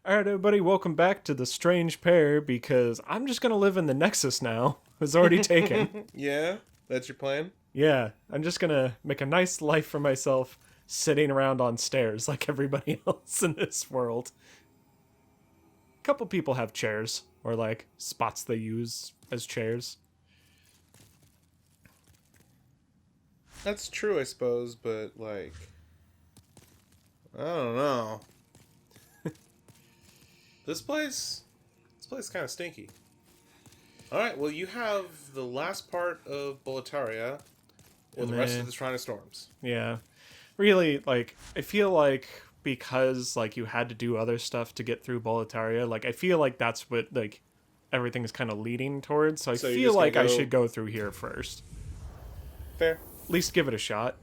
Alright, everybody, welcome back to the Strange Pear, because I'm just gonna live in the Nexus now. It's already taken. Yeah? That's your plan? Yeah, I'm just gonna make a nice life for myself, sitting around on stairs like everybody else in this world. A couple people have chairs, or like spots they use as chairs. That's true, I suppose, but, like... I don't know. This place kind of stinky. Alright, well, you have the last part of Boletaria, or the rest of the Shrine of Storms. Yeah. Really, like, I feel like because, like, you had to do other stuff to get through Boletaria, like, I feel like that's what, like, everything is kind of leading towards, so I feel like I should go through here first. Fair. At least give it a shot.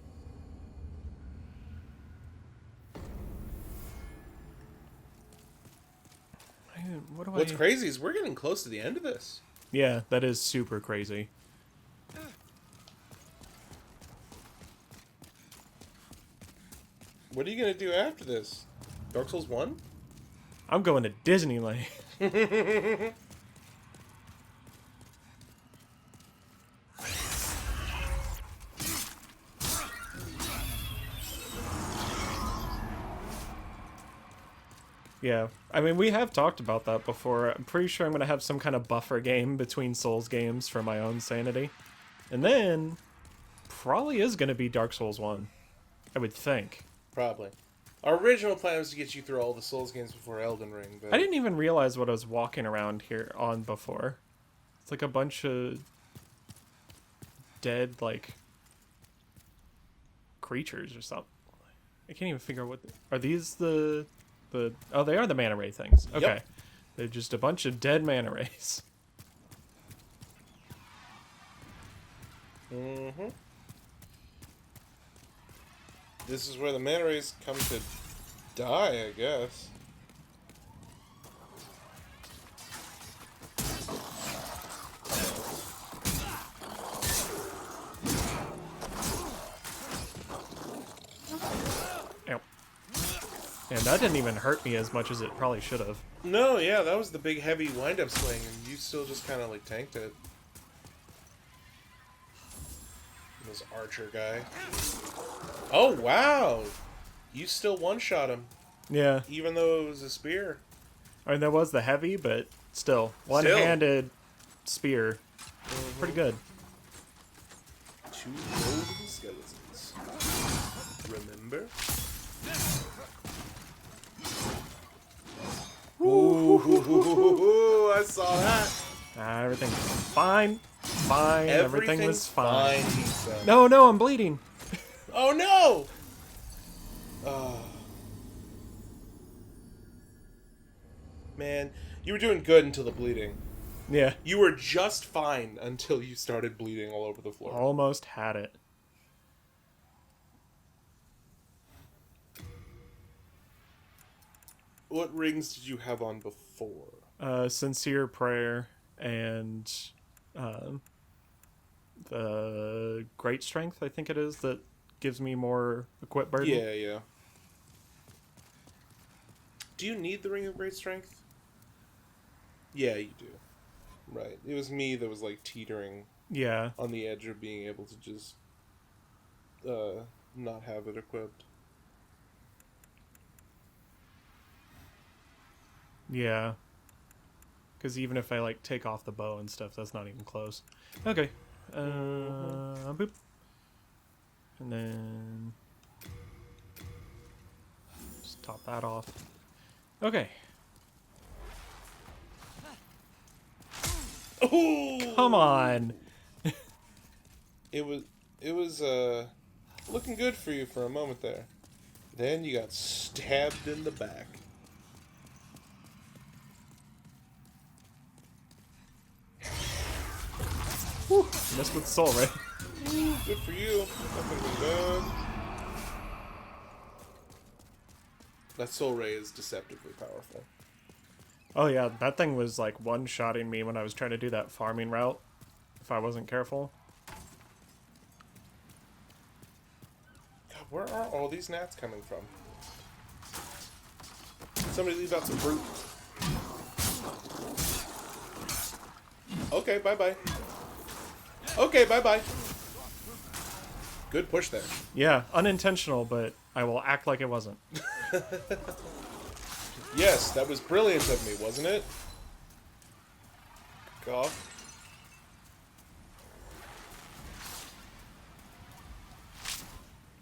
What's crazy is we're getting close to the end of this. Yeah, that is super crazy. What are you going to do after this? Dark Souls 1? I'm going to Disneyland. Yeah, I mean, we have talked about that before. I'm pretty sure I'm going to have some kind of buffer game between Souls games for my own sanity. And then, probably is going to be Dark Souls 1. I would think. Probably. Our original plan was to get you through all the Souls games before Elden Ring, but... I didn't even realize what I was walking around here on before. It's like a bunch of dead, like, creatures or something. I can't even figure out what... Are these the... Oh, they are the manta ray things. Okay. Yep. They're just a bunch of dead manta rays. Mm-hmm. This is where the manta rays come to die, I guess. And that didn't even hurt me as much as it probably should have. No, yeah, that was the big heavy wind-up swing, and you still just kind of, like, tanked it. This archer guy. Oh, wow! You still one-shot him. Yeah. Even though it was a spear. I mean, that was the heavy, but still. One-handed spear. Mm-hmm. Pretty good. 2 golden skeletons. Remember? Ooh, I saw that. Everything's fine. Fine. Everything was fine. No, I'm bleeding. Oh, no! Man, you were doing good until the bleeding. Yeah. You were just fine until you started bleeding all over the floor. Almost had it. What rings did you have on before? Sincere Prayer and the Great Strength, I think it is, that gives me more equip burden. Yeah, yeah. Do you need the Ring of Great Strength? Yeah, you do. Right. It was me that was, like, teetering on the edge of being able to just not have it equipped. Yeah. Because even if I, like, take off the bow and stuff, that's not even close. Okay. Boop. And then... just top that off. Okay. Oh! Come on! It was looking good for you for a moment there. Then you got stabbed in the back. Whew, messed with the soul, right? Good for you. That could have been good. That soul ray is deceptively powerful. Oh yeah, that thing was like one-shotting me when I was trying to do that farming route, if I wasn't careful. God, where are all these gnats coming from? Somebody leave out some fruit. Okay, bye-bye. Okay, bye-bye. Good push there. Yeah, unintentional, but I will act like it wasn't. Yes, that was brilliant of me, wasn't it? Golf.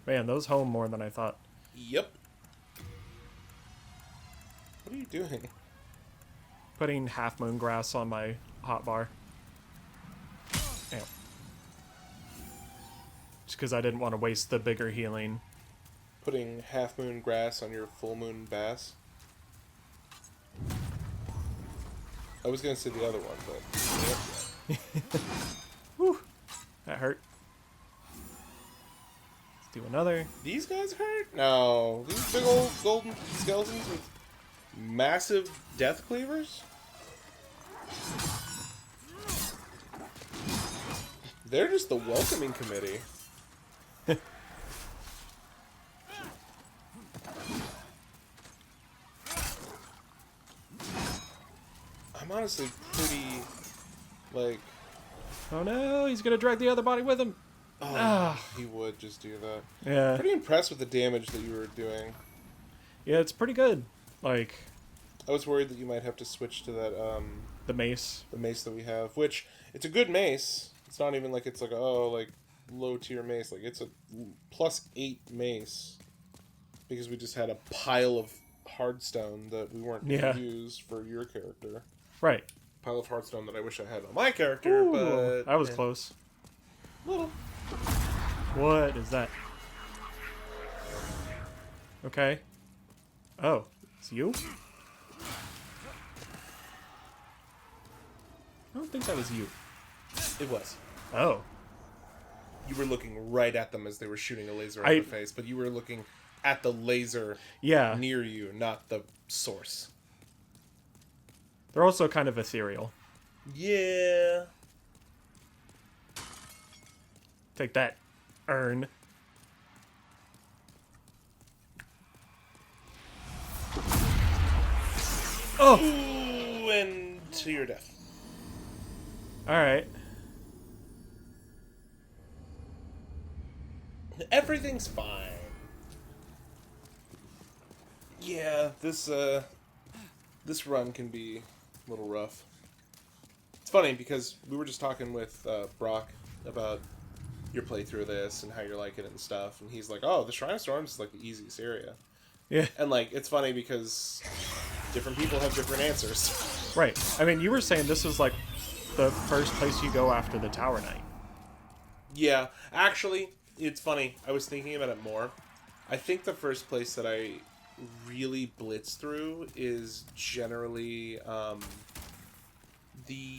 Man, those home more than I thought. Yep. What are you doing? Putting half moon grass on my hotbar. Ow. Just because I didn't want to waste the bigger healing. Putting half moon grass on your full moon bass? I was going to say the other one, but... Whew. That hurt. Let's do another. These guys hurt? No. These big old golden skeletons with massive death cleavers? They're just the welcoming committee. I'm honestly pretty, like... Oh no, he's gonna drag the other body with him. Oh, he would just do that. Yeah. Pretty impressed with the damage that you were doing. Yeah, it's pretty good. Like... I was worried that you might have to switch to that, the mace. The mace that we have, which, it's a good mace. It's not even like it's like, oh, like, low-tier mace. Like, it's a +8 mace. Because we just had a pile of hardstone that we weren't going to use for your character. Right. Pile of hardstone that I wish I had on my character, but... I was close. Little. What is that? Okay. Oh, it's you? I don't think that was you. It was. Oh. You were looking right at them as they were shooting a laser at the face, but you were looking at the laser near you, not the source. They're also kind of ethereal. Yeah. Take that, urn. Oh! Ooh, and to your death. Alright. Everything's fine. Yeah, this run can be a little rough. It's funny because we were just talking with Brock about your playthrough of this and how you're liking it and stuff, and he's like, "Oh, the Shrine of Storms is like the easiest area." Yeah. And like, it's funny because different people have different answers. Right. I mean, you were saying this was like the first place you go after the Tower Knight. Yeah, actually, it's funny. I was thinking about it more. I think the first place that I really blitz through is generally the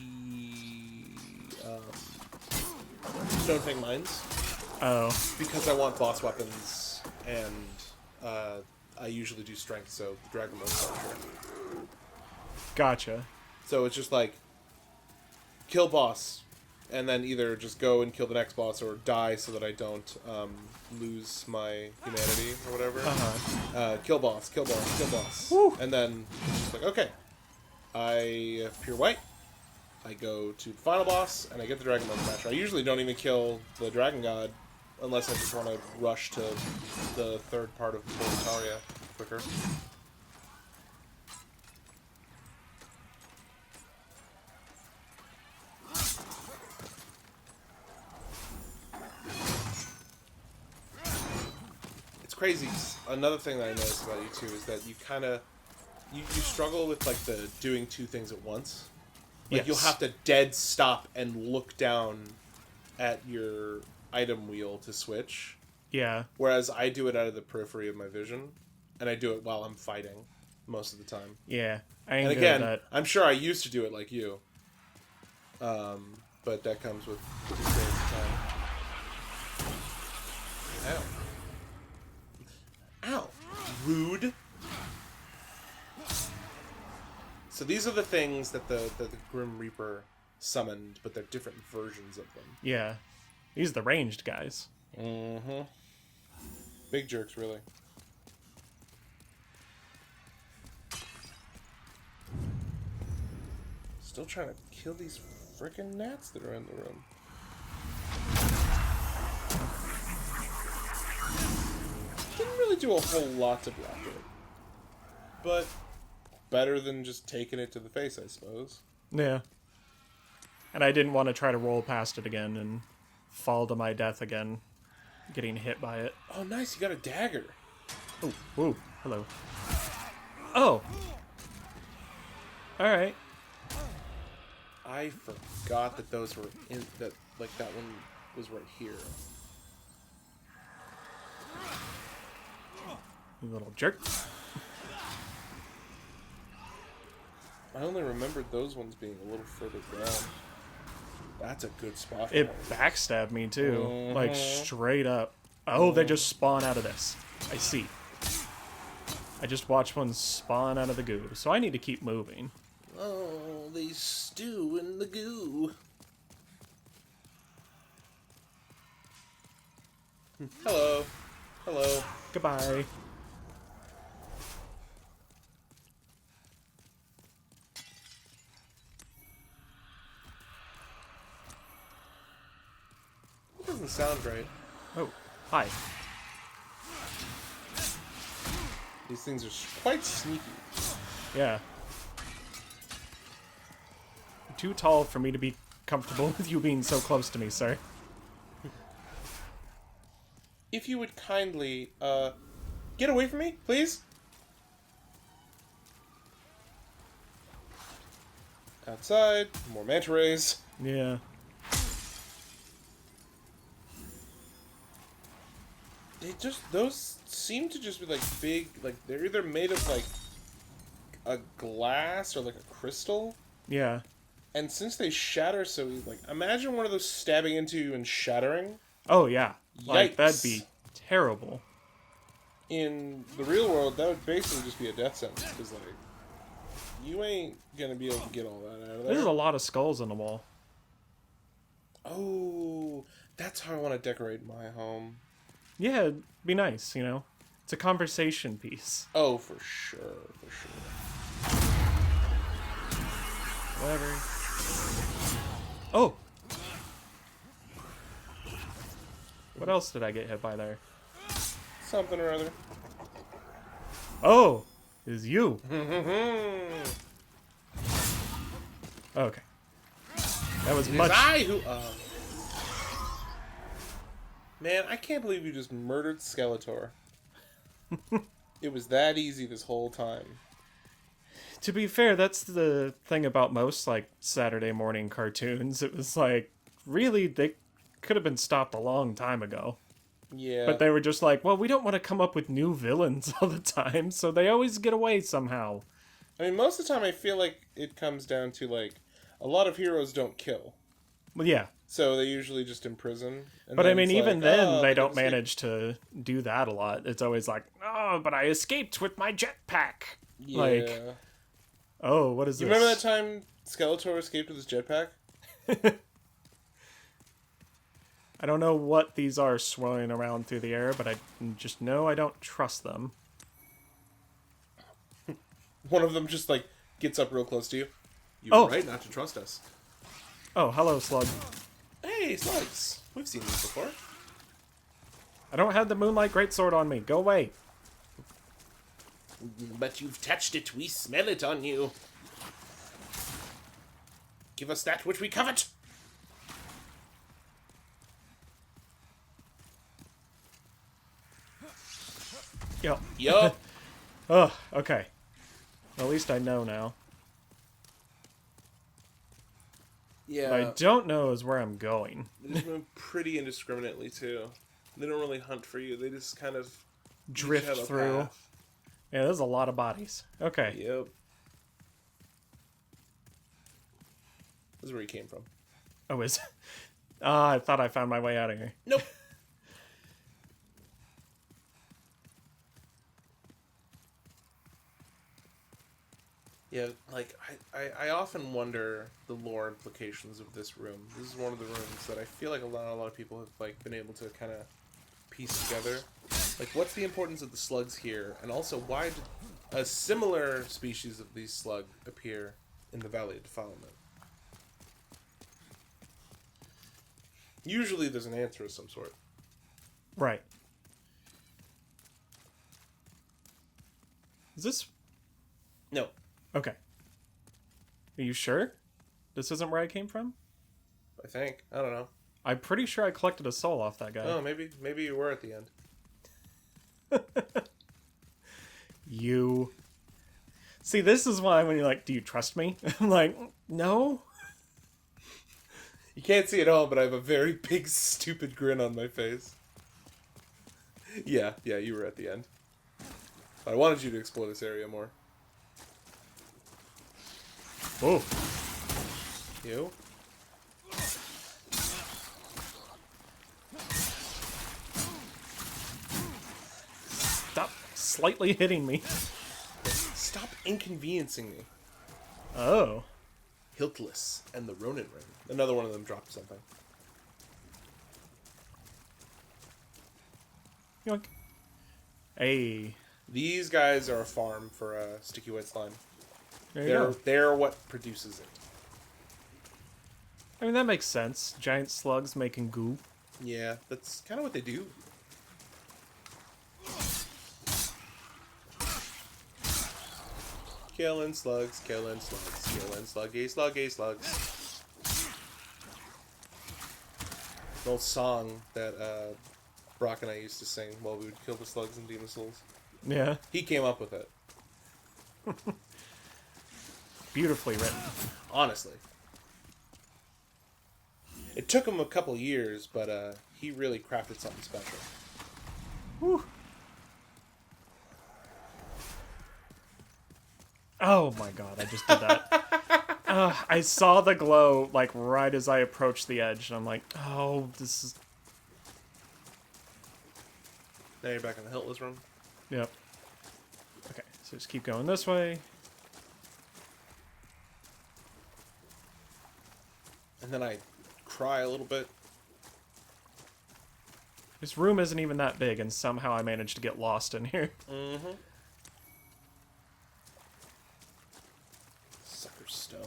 Stonefang Mines. Oh. Because I want boss weapons, and I usually do strength, so the Dragon Bone Crusher. Gotcha. So it's just like, kill boss, and then either just go and kill the next boss or die so that I don't lose my humanity or whatever. Kill boss, kill boss, kill boss. Woo. And then it's just like, okay, I Pure White, I go to the final boss, and I get the Dragon Bone Smasher. I usually don't even kill the Dragon God unless I just want to rush to the third part of Boletaria quicker. Crazy. Another thing that I noticed about you too is that you kind of you struggle with like the doing two things at once. Like you'll have to dead stop and look down at your item wheel to switch. Yeah. Whereas I do it out of the periphery of my vision, and I do it while I'm fighting most of the time. Yeah. I ain't and good at again, that. I'm sure I used to do it like you. But that comes with experience of time. Ow. Ow. Rude. So these are the things that the Grim Reaper summoned, but they're different versions of them. Yeah. These are the ranged guys. Mm-hmm. Big jerks, really. Still trying to kill these frickin' gnats that are in the room. Didn't really do a whole lot to block it. But better than just taking it to the face, I suppose. Yeah. And I didn't want to try to roll past it again and fall to my death again, getting hit by it. Oh, nice. You got a dagger. Oh, whoa. Hello. Oh. Alright. I forgot that those were in... that one was right here. You little jerk. I only remembered those ones being a little further down. That's a good spot. It backstabbed me too. Like straight up. Oh, they just spawn out of this. I see. I just watched one spawn out of the goo, so I need to keep moving. Oh, they stew in the goo. Hello. Hello. Goodbye. It doesn't sound great. Oh, hi. These things are quite sneaky. Yeah. You're too tall for me to be comfortable with you being so close to me, sir. If you would kindly, get away from me, please? Outside, more manta rays. Yeah. Those seem to just be like big, like they're either made of like a glass or like a crystal. Yeah. And since they shatter so like imagine one of those stabbing into you and shattering. Oh, yeah. Like, Yikes. that'd be terrible. In the real world, that would basically just be a death sentence, because like you ain't gonna be able to get all that out of there. There's a lot of skulls on the wall. Oh, that's how I want to decorate my home. Yeah, it'd be nice, you know? It's a conversation piece. Oh, for sure, for sure. Whatever. Oh! What else did I get hit by there? Something or other. Oh! It was you! Okay. That was much... I who... Man, I can't believe you just murdered Skeletor. It was that easy this whole time. To be fair, that's the thing about most, like, Saturday morning cartoons. It was like, really, they could have been stopped a long time ago. Yeah. But they were just like, well, we don't want to come up with new villains all the time, so they always get away somehow. I mean, most of the time I feel like it comes down to, like, a lot of heroes don't kill. Well, yeah. So they usually just imprison. But I mean, even then, they don't escape. manage to do that a lot. It's always like, oh, but I escaped with my jetpack. Yeah. Like, oh, what is You this? remember that time Skeletor escaped with his jetpack? I don't know what these are swirling around through the air, but I just know I don't trust them. One of them just, like, gets up real close to you. You Oh. were right not to trust us. Oh, hello, Slug. Hey, slugs. We've seen these before. I don't have the Moonlight Greatsword on me. Go away. But you've touched it. We smell it on you. Give us that which we covet. Yep. Yup. Oh, okay. At least I know now. Yeah. What I don't know is where I'm going. They just move pretty indiscriminately, too. They don't really hunt for you. They just kind of... Drift have a through. path. Yeah, there's a lot of bodies. Okay. Yep. This is where you came from. Oh, is... Ah, I thought I found my way out of here. Nope. Yeah, like, I often wonder the lore implications of this room. This is one of the rooms that I feel like a lot of people have, like, been able to kind of piece together. Like, what's the importance of the slugs here? And also, why did a similar species of these slug appear in the Valley of Defilement? Usually there's an answer of some sort. Right. Is this... No. Okay. Are you sure? This isn't where I came from? I think. I don't know. I'm pretty sure I collected a soul off that guy. Oh, maybe you were at the end. You... See, this is why when you're like, do you trust me? I'm like, no. You can't see it all, but I have a very big, stupid grin on my face. Yeah, you were at the end. I wanted you to explore this area more. Whoa. You? Stop slightly hitting me. Stop inconveniencing me. Oh. Hiltless and the Ronin ring. Another one of them dropped something. Yoink. Hey. These guys are a farm for sticky white slime. There you go. They're what produces it. I mean, that makes sense. Giant slugs making goo. Yeah, that's kind of what they do. Killing slugs, killing slugs, killing sluggy slugs. An old song that Brock and I used to sing while we would kill the slugs and demon souls. Yeah. He came up with it. Beautifully written. Honestly. It took him a couple years, but he really crafted something special. Whew. Oh my god, I just did that. I saw the glow, like, right as I approached the edge, and I'm like, oh, this is... Now you're back in the Hiltless room. Yep. Okay, so just keep going this way. And then I cry a little bit. This room isn't even that big, and somehow I managed to get lost in here. Mm-hmm. Sucker stone.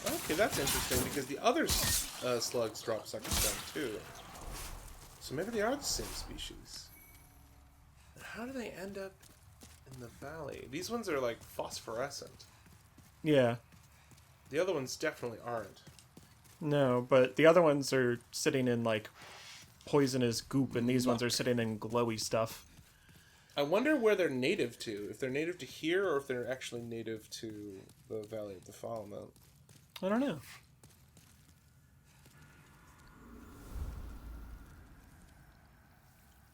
Okay, that's interesting, because the other slugs drop sucker stone, too. So maybe they are the same species. And how do they end up in the valley? These ones are, like, phosphorescent. Yeah. The other ones definitely aren't. No, but the other ones are sitting in, like, poisonous goop, and these ones are sitting in glowy stuff. I wonder where they're native to. If they're native to here, or if they're actually native to the Valley of the Fallen. I don't know.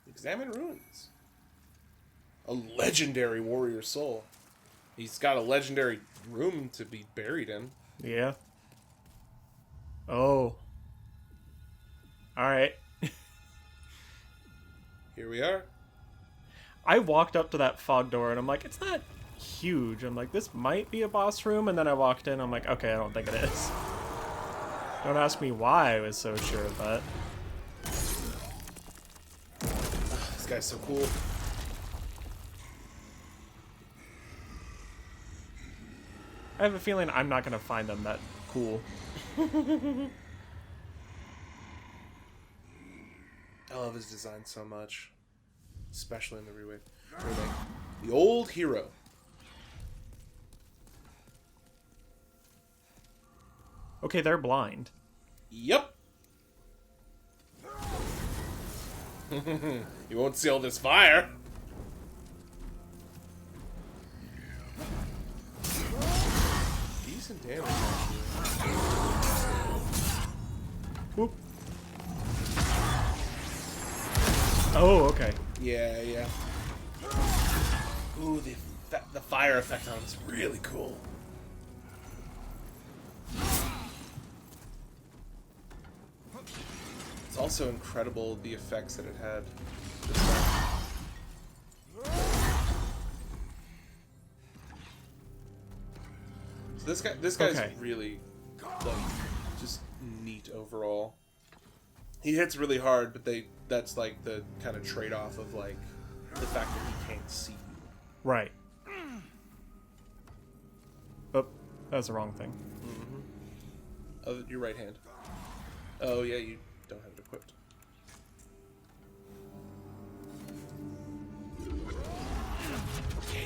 Examine ruins. A legendary warrior soul. He's got a legendary room to be buried in. Yeah. Oh. Alright. Here we are. I walked up to that fog door, and I'm like, it's not huge. I'm like, this might be a boss room, and then I walked in, I'm like, okay, I don't think it is. Don't ask me why I was so sure of that. This guy's so cool. I have a feeling I'm not going to find them that cool. I love his design so much. Especially in the remake. The old hero. Okay, they're blind. Yep. You won't see all this fire. Decent damage, actually. Whoop. Oh, okay. Yeah. Ooh, the fire effect on it is really cool. It's also incredible the effects that it had. So this guy's Okay. really, like, just neat overall. He hits really hard, but that's like the kind of trade-off of like the fact that he can't see you. Right. Oh, that was the wrong thing. Mm-hmm. Oh, your right hand. Oh yeah, you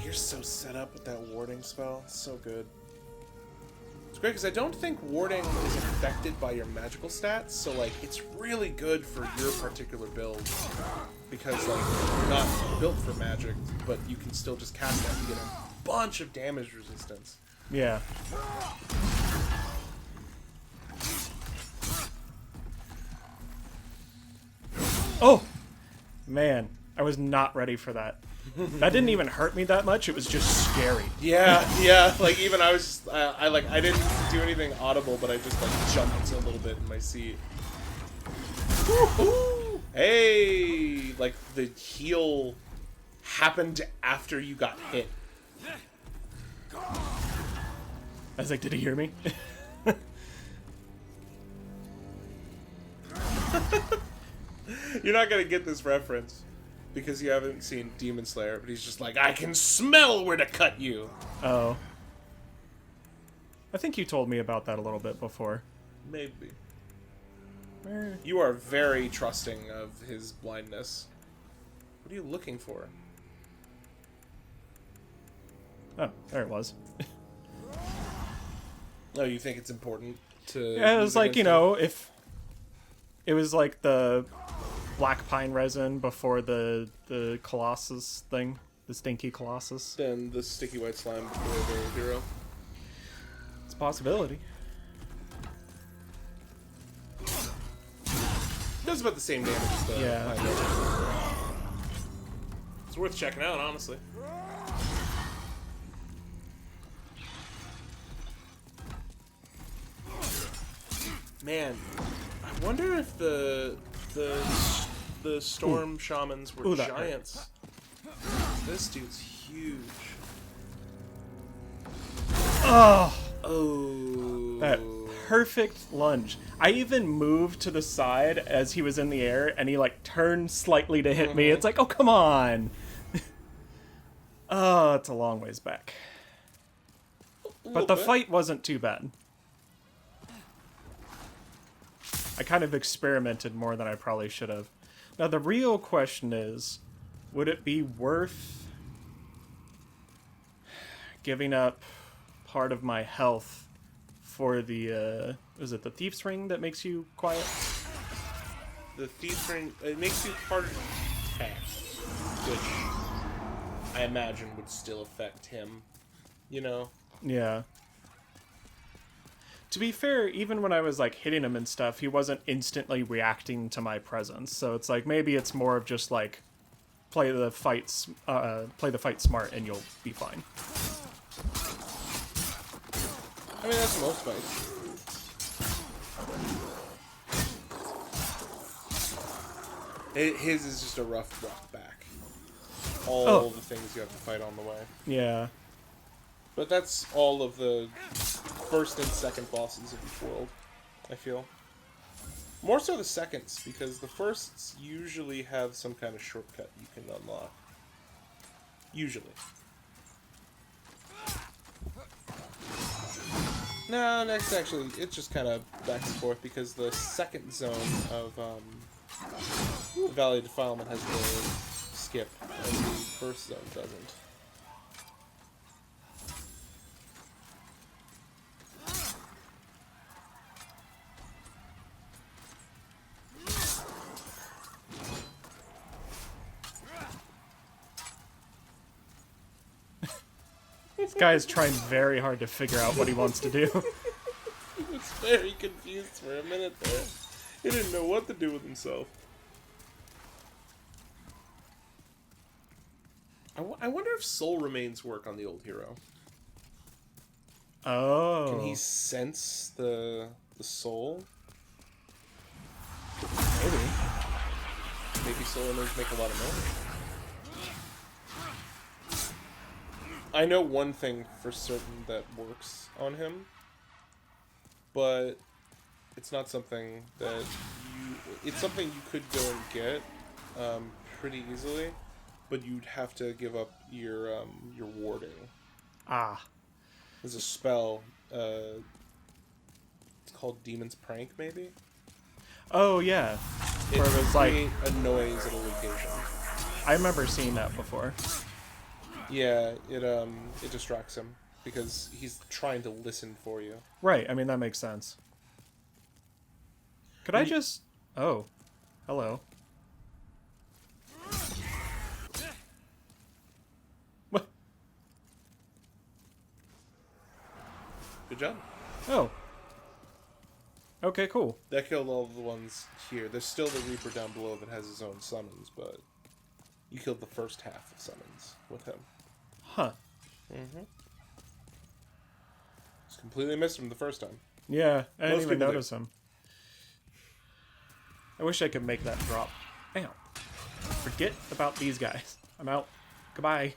you're so set up with that warding spell. It's so good. It's great because I don't think warding is affected by your magical stats, so like it's really good for your particular build because like you're not built for magic, but you can still just cast that and get a bunch of damage resistance. Yeah. Oh! Man, I was not ready for that. That didn't even hurt me that much, it was just scary. Yeah, like even I was, I didn't do anything audible, but I just like jumped a little bit in my seat. Woo-hoo! Hey! Like the heal happened after you got hit. I was like, did he hear me? You're not gonna get this reference because you haven't seen Demon Slayer, but he's just like, I can smell where to cut you. Oh. I think you told me about that a little bit before. Maybe. You are very trusting of his blindness. What are you looking for? Oh, there it was. Oh, you think it's important to... Yeah, it was use like, you against know, if... It was like the black pine resin before the Colossus thing. The stinky Colossus. Then the sticky white slime before the hero. It's a possibility. Does about the same damage as the Yeah. pine resin. It's worth checking out, honestly. Man, I wonder if the storm shamans were Ooh, that giants. This dude's huge. Oh! Oh. That perfect lunge. I even moved to the side as he was in the air, and he, like, turned slightly to hit me. It's like, oh, come on! Oh, it's a long ways back. But the fight wasn't too bad. I kind of experimented more than I probably should have. Now, the real question is, would it be worth giving up part of my health for the, is it the Thief's Ring that makes you quiet? The Thief's Ring, it makes you harder to attack, which I imagine would still affect him, you know? Yeah. To be fair, even when I was, like, hitting him and stuff, he wasn't instantly reacting to my presence. So it's like, maybe it's more of just, like, play the fight smart and you'll be fine. I mean, that's most fights. His is just a rough walk back. All the things you have to fight on the way. Yeah. But that's all of the first and second bosses of each world, I feel. More so the seconds, because the firsts usually have some kind of shortcut you can unlock. Usually. No, next actually, it's just kind of back and forth, because the second zone of Valley of Defilement has the skip, and the first zone doesn't. This guy is trying very hard to figure out what he wants to do. He was very confused for a minute there. He didn't know what to do with himself. I wonder if soul remains work on the old hero. Oh. Can he sense the soul? Maybe. Maybe soul remains make a lot of noise. I know one thing for certain that works on him, but it's not something that it's something you could go and get pretty easily, but you'd have to give up your warding. Ah. There's a spell, it's called Demon's Prank, maybe? Oh, yeah. Where it was like a noise at a location. I remember seeing that before. Yeah, it distracts him because he's trying to listen for you. Right, I mean, that makes sense. Could I just... Oh. Hello. What? Good job. Oh. Okay, cool. That killed all the ones here. There's still the Reaper down below that has his own summons, but you killed the first half of summons with him. Huh. Mm-hmm. Just completely missed him the first time. Yeah, I didn't Most even people do. notice him. I wish I could make that drop. Damn. Forget about these guys. I'm out. Goodbye.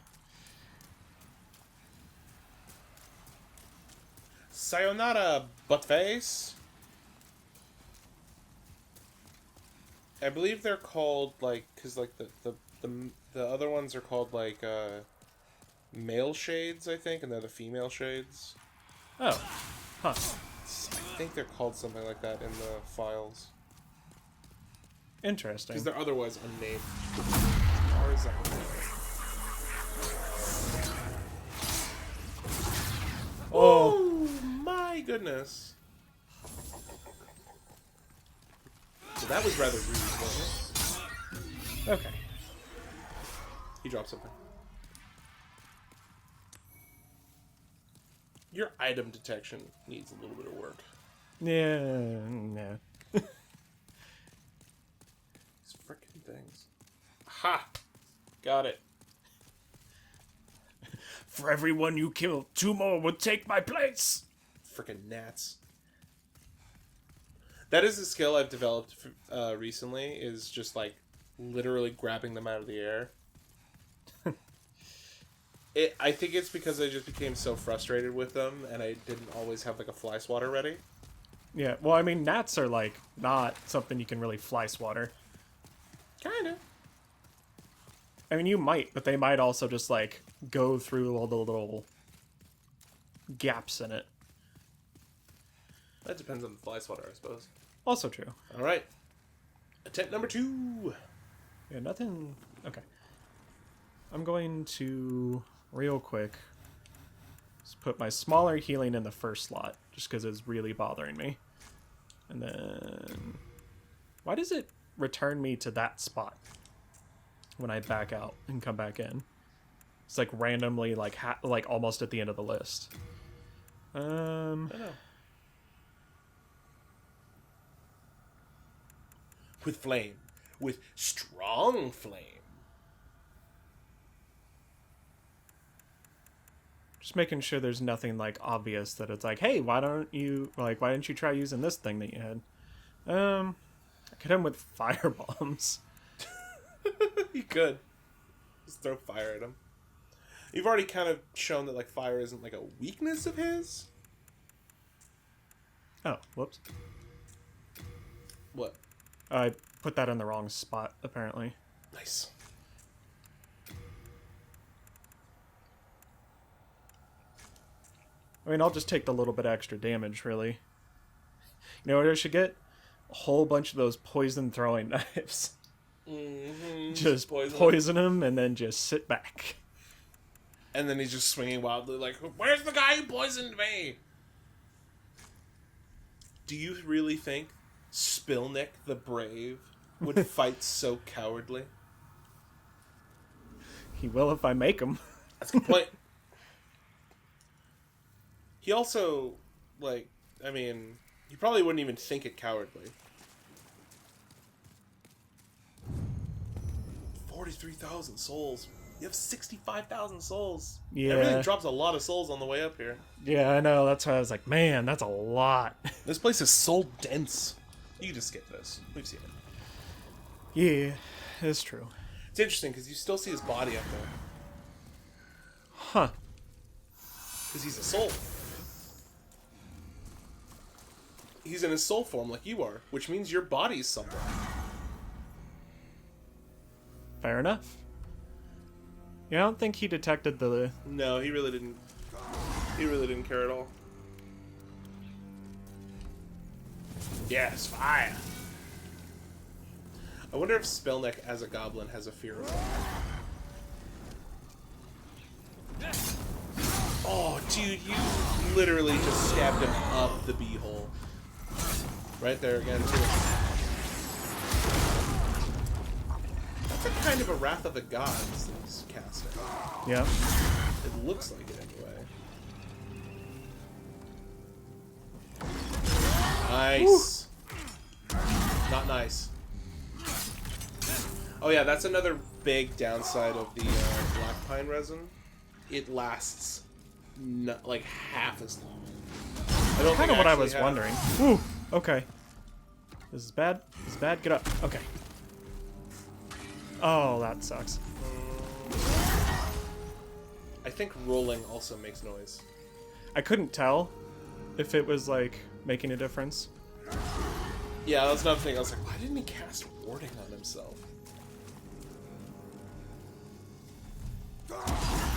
Sayonara, buttface. I believe they're called, like, because, like, the other ones are called, like, male shades, I think, and they're the female shades. Oh. Huh. I think they're called something like that in the files. Interesting. Because they're otherwise unnamed. As far as I know. Oh, my goodness. So that was rather rude, wasn't it? Okay. He dropped something. Your item detection needs a little bit of work. Yeah, nah. These frickin' things. Ha! Got it. For everyone you kill, 2 more would take my place. Frickin' gnats. That is a skill I've developed recently, is just, like, literally grabbing them out of the air. I think it's because I just became so frustrated with them, and I didn't always have, like, a fly swatter ready. Yeah, well, I mean, gnats are, like, not something you can really fly swatter. Kinda. I mean, you might, but they might also just, like, go through all the little gaps in it. That depends on the fly swatter, I suppose. Also true. Alright. Attempt number 2. Yeah, nothing... Okay. I'm going to, real quick, just put my smaller healing in the first slot, just because it's really bothering me. And then... Why does it return me to that spot when I back out and come back in? It's like randomly, like almost at the end of the list. I don't know. With flame. With strong flame. Just making sure there's nothing, like, obvious that it's like, hey, why didn't you try using this thing that you had? I could hit him with fire bombs. You could. Just throw fire at him. You've already kind of shown that, like, fire isn't, like, a weakness of his. Oh, whoops. What? I put that in the wrong spot, apparently. Nice. I mean, I'll just take the little bit extra damage, really. You know what I should get? A whole bunch of those poison throwing knives. Mm-hmm. Just poison him and then just sit back. And then he's just swinging wildly like, where's the guy who poisoned me? Do you really think Spil'nik the Brave would fight so cowardly? He will if I make him. That's a good point. He also, like, I mean, you probably wouldn't even think it cowardly. 43,000 souls. You have 65,000 souls. Yeah. Everything drops a lot of souls on the way up here. Yeah, I know. That's why I was like, man, that's a lot. This place is soul dense. You can just skip this. We've seen it. Yeah, it's true. It's interesting because you still see his body up there. Huh. Because he's a soul. He's in his soul form like you are, which means your body's somewhere. Fair enough. Yeah, I don't think he detected the... No, he really didn't. He really didn't care at all. Yes, fire! I wonder if Spil'nik as a goblin has a fear of fire. Oh, dude, you literally just stabbed him up the beehole. Right there again, too. That's a kind of a Wrath of the Gods that he's casting. Yeah. It looks like it, anyway. Nice. Woo. Not nice. Oh yeah, that's another big downside of the black pine resin. It lasts like half as long. I don't Kind of what I was have... wondering. Ooh, okay. This is bad. This is bad. Get up. Okay. Oh, that sucks. I think rolling also makes noise. I couldn't tell if it was, like, making a difference. Yeah, that's another thing. I was like, why didn't he cast warding on himself?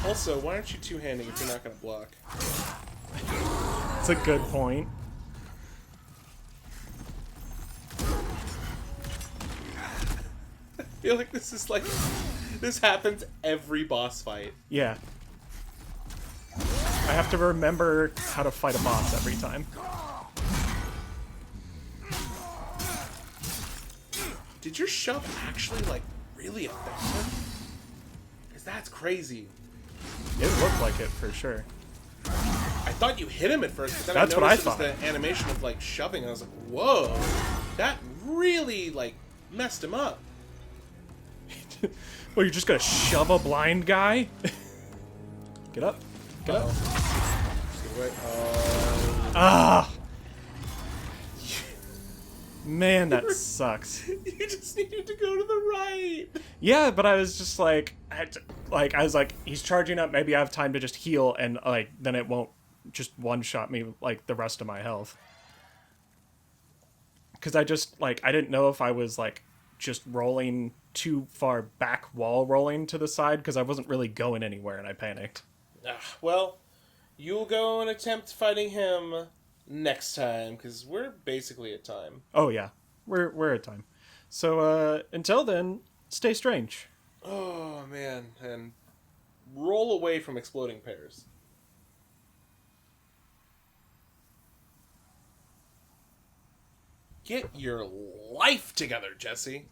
Also, why aren't you two-handing if you're not going to block? That's a good point. I feel like this is like... This happens every boss fight. Yeah. I have to remember how to fight a boss every time. Did your shove actually, like, really affect him? Because that's crazy. It looked like it, for sure. I thought you hit him at first, but then That's I what I noticed it was thought. the animation of, like, shoving, and I was like, whoa, that really, like, messed him up. Well, you're just gonna shove a blind guy? Get up. Get up. Ah! Man, that sucks. You just needed to go to the right. Yeah, but I was just like, I was like, he's charging up. Maybe I have time to just heal, and like, then it won't just one-shot me like the rest of my health. Because I just like, I didn't know if I was like just rolling too far back while rolling to the side because I wasn't really going anywhere, and I panicked. Well, you'll go and attempt fighting him next time because we're basically at time. Oh yeah, we're at time. So until then, stay strange. Oh man, and roll away from exploding pears. Get your life together, Jesse.